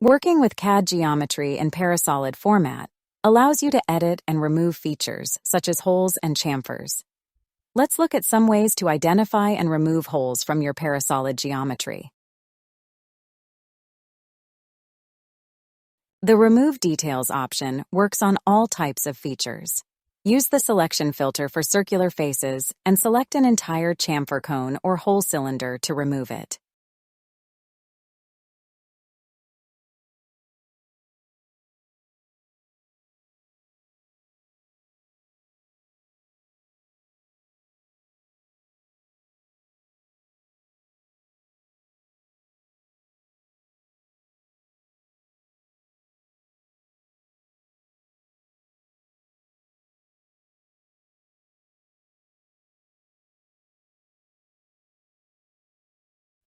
Working with CAD geometry in Parasolid format allows you to edit and remove features such as holes and chamfers. Let's look at some ways to identify and remove holes from your Parasolid geometry. The Remove Details option works on all types of features. Use the selection filter for circular faces and select an entire chamfer cone or hole cylinder to remove it.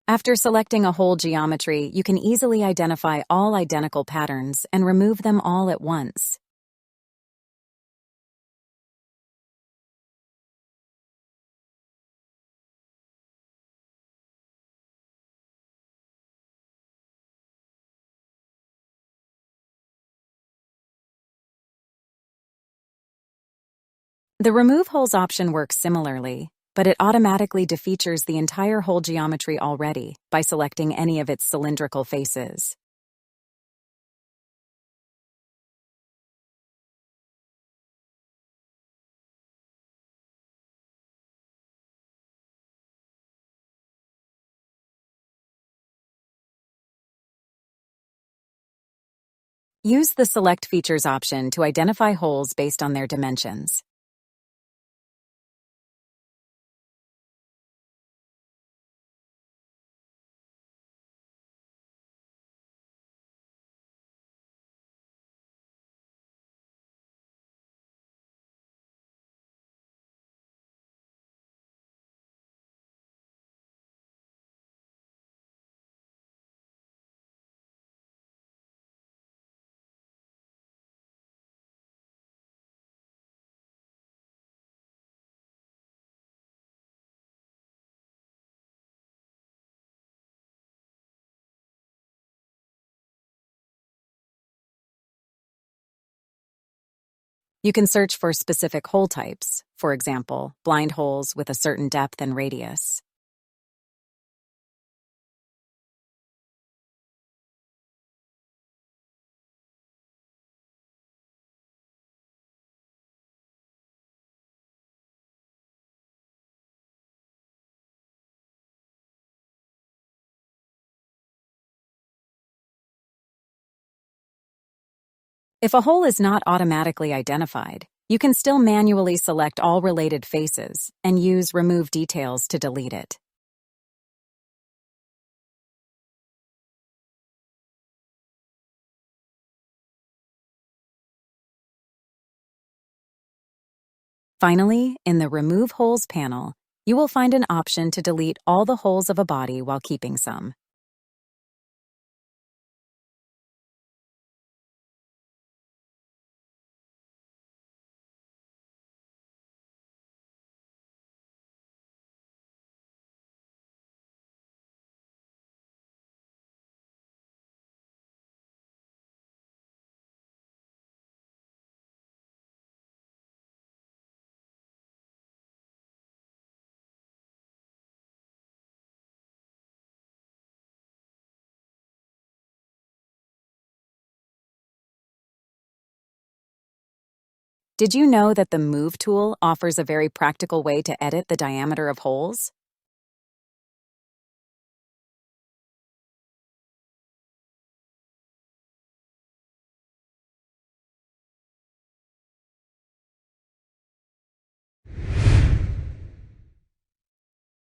After selecting a hole geometry, you can easily identify all identical patterns and remove them all at once. The Remove Holes option works similarly, but it automatically defeatures the entire hole geometry already by selecting any of its cylindrical faces. Use the Select Features option to identify holes based on their dimensions. You can search for specific hole types, for example, blind holes with a certain depth and radius. If a hole is not automatically identified, you can still manually select all related faces and use Remove Details to delete it. Finally, in the Remove Holes panel, you will find an option to delete all the holes of a body while keeping some. Did you know that the Move tool offers a very practical way to edit the diameter of holes?